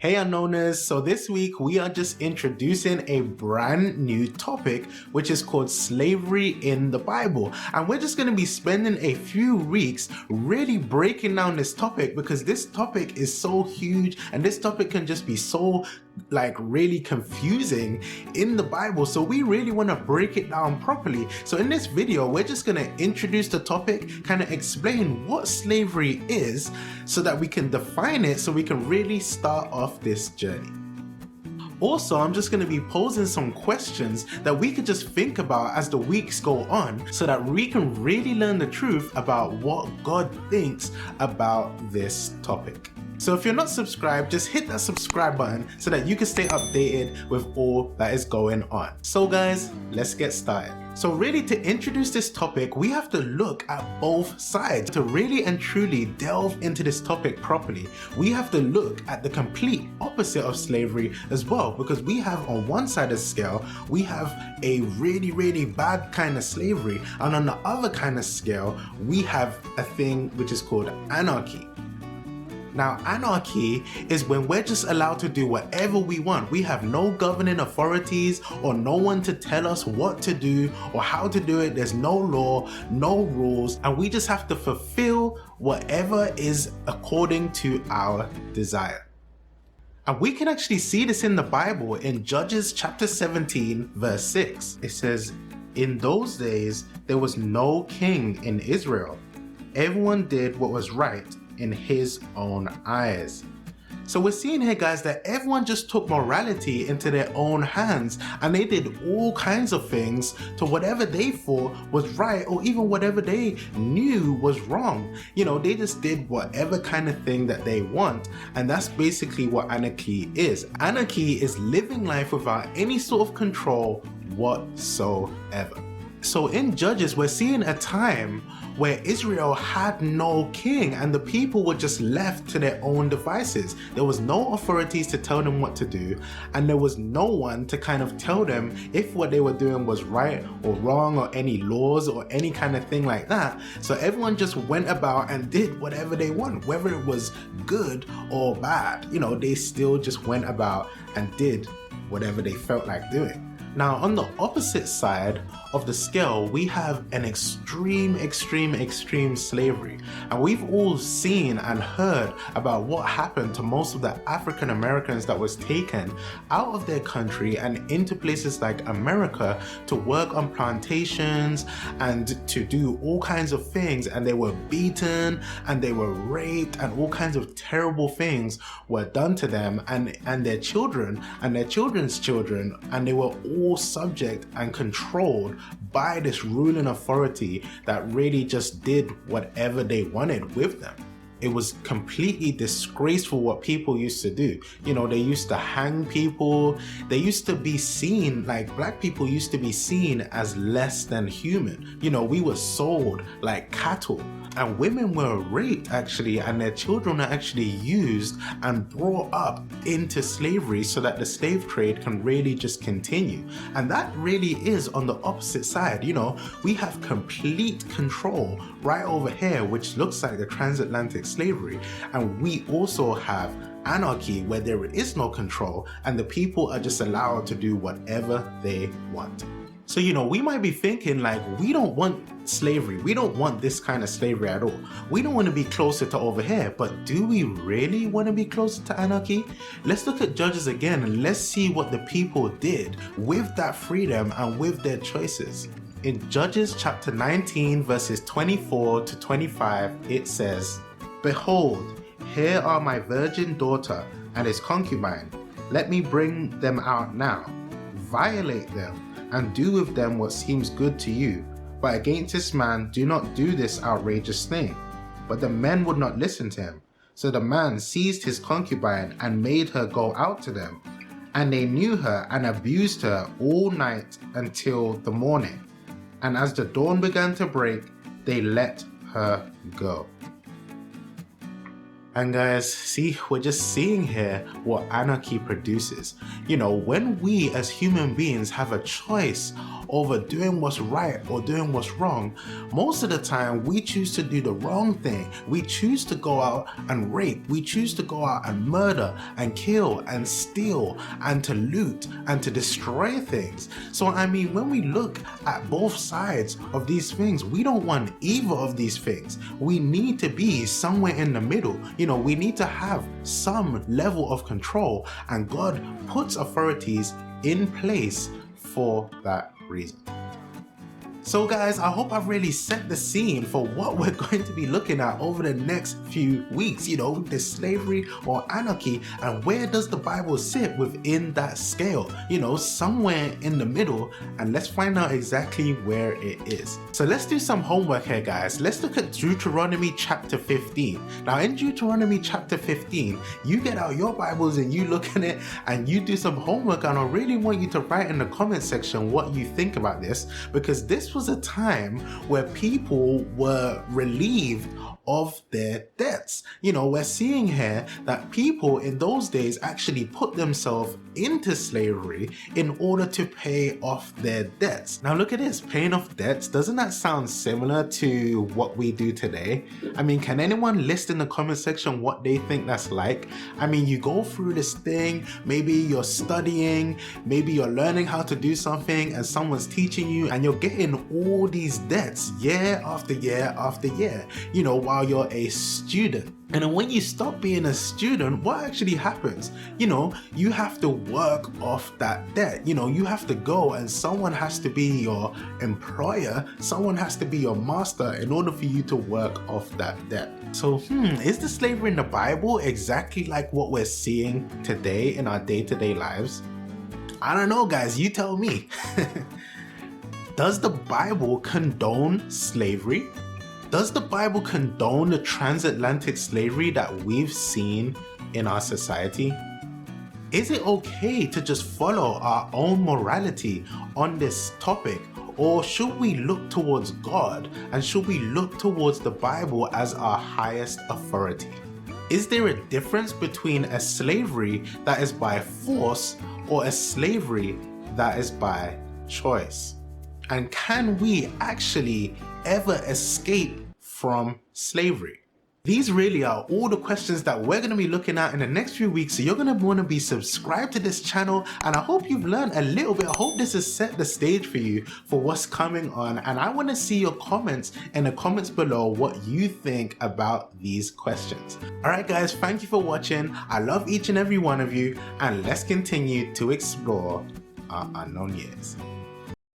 Hey unknowners, so this week we are just introducing a brand new topic which is called slavery in the Bible, and we're just going to be spending a few weeks really breaking down this topic because this topic is so huge and this topic can just be so really confusing in the Bible, so we really want to break it down properly. So in this video we're just going to introduce the topic, kind of explain what slavery is so that we can define it, so we can really start off this journey. Also, I'm just going to be posing some questions that we could just think about as the weeks go on so that we can really learn the truth about what God thinks about this topic. So if you're not subscribed, just hit that subscribe button so that you can stay updated with all that is going on. So guys, let's get started. So really, to introduce this topic, we have to look at both sides. To really and truly delve into this topic properly, we have to look at the complete opposite of slavery as well, because we have on one side of the scale, we have a really bad kind of slavery, and on the other kind of scale, we have a thing which is called anarchy. Now, anarchy is when we're just allowed to do whatever we want. We have no governing authorities or no one to tell us what to do or how to do it. There's no law, no rules, and we just have to fulfill whatever is according to our desire. And we can actually see this in the Bible in Judges chapter 17, verse 6. It says, "In those days, there was no king in Israel. Everyone did what was right in his own eyes." So we're seeing here, guys, that everyone just took morality into their own hands and they did all kinds of things to whatever they thought was right or even whatever they knew was wrong. You know, they just did whatever kind of thing that they want, and that's basically what anarchy is. Anarchy is living life without any sort of control whatsoever. So in Judges, we're seeing a time where Israel had no king and the people were just left to their own devices. There was no authorities to tell them what to do, and there was no one to kind of tell them if what they were doing was right or wrong, or any laws or any kind of thing like that. So everyone just went about and did whatever they want, whether it was good or bad. You know, they still just went about and did whatever they felt like doing. Now, on the opposite side of the scale, we have an extreme slavery. And we've all seen and heard about what happened to most of the African Americans that was taken out of their country and into places like America to work on plantations and to do all kinds of things. And they were beaten and they were raped and all kinds of terrible things were done to them and their children and their children's children. And they were all subject and controlled by this ruling authority that really just did whatever they wanted with them. It was completely disgraceful what people used to do. You know, they used to hang people. They used to be seen, like black people used to be seen as less than human. You know, we were sold like cattle. And women were raped actually, and their children are actually used and brought up into slavery so that the slave trade can really just continue. And that really is on the opposite side. You know, we have complete control right over here, which looks like the transatlantic slavery. And we also have anarchy, where there is no control and the people are just allowed to do whatever they want. So, you know, we might be thinking like, we don't want slavery. We don't want this kind of slavery at all. We don't want to be closer to over here, but do we really want to be closer to anarchy? Let's look at Judges again and let's see what the people did with that freedom and with their choices. In Judges chapter 19, verses 24 to 25, it says, "Behold, here are my virgin daughter and his concubine. Let me bring them out now. Violate them and do with them what seems good to you. But against this man do not do this outrageous thing." But the men would not listen to him. So the man seized his concubine and made her go out to them. And they knew her and abused her all night until the morning. And as the dawn began to break, they let her go. And guys, see, we're just seeing here what anarchy produces. You know, when we as human beings have a choice over doing what's right or doing what's wrong, most of the time we choose to do the wrong thing. We choose to go out and rape. We choose to go out and murder and kill and steal and to loot and to destroy things. So I mean, when we look at both sides of these things, we don't want either of these things. We need to be somewhere in the middle. You know, we need to have some level of control, and God puts authorities in place for that reason. So guys, I hope I've really set the scene for what we're going to be looking at over the next few weeks, you know, the slavery or anarchy, and where does the Bible sit within that scale, you know, somewhere in the middle, and let's find out exactly where it is. So let's do some homework here, guys. Let's look at Deuteronomy chapter 15. Now in Deuteronomy chapter 15, you get out your Bibles and you look at it and you do some homework, and I really want you to write in the comment section what you think about this, because this was a time where people were relieved of their debts. You know, we're seeing here that people in those days actually put themselves into slavery in order to pay off their debts. Now look at this, paying off debts. Doesn't that sound similar to what we do today? I mean, can anyone list in the comment section what they think that's like? I mean, you go through this thing, maybe you're studying, maybe you're learning how to do something and someone's teaching you, and you're getting all these debts year after year after year, you know, while you're a student. And then when you stop being a student, what actually happens? You know, you have to work off that debt. You know, you have to go and someone has to be your employer, someone has to be your master in order for you to work off that debt. So, is the slavery in the Bible exactly like what we're seeing today in our day-to-day lives? I don't know, guys, you tell me. Does the Bible condone slavery? Does the Bible condone the transatlantic slavery that we've seen in our society? Is it okay to just follow our own morality on this topic? Or should we look towards God, and should we look towards the Bible as our highest authority? Is there a difference between a slavery that is by force or a slavery that is by choice? And can we actually ever escape from slavery? These really are all the questions that we're going to be looking at in the next few weeks. So you're going to want to be subscribed to this channel, and I hope you've learned a little bit. I hope this has set the stage for you for what's coming on, and I want to see your comments in the comments below what you think about these questions. Alright guys, thank you for watching. I love each and every one of you, and let's continue to explore our unknown years.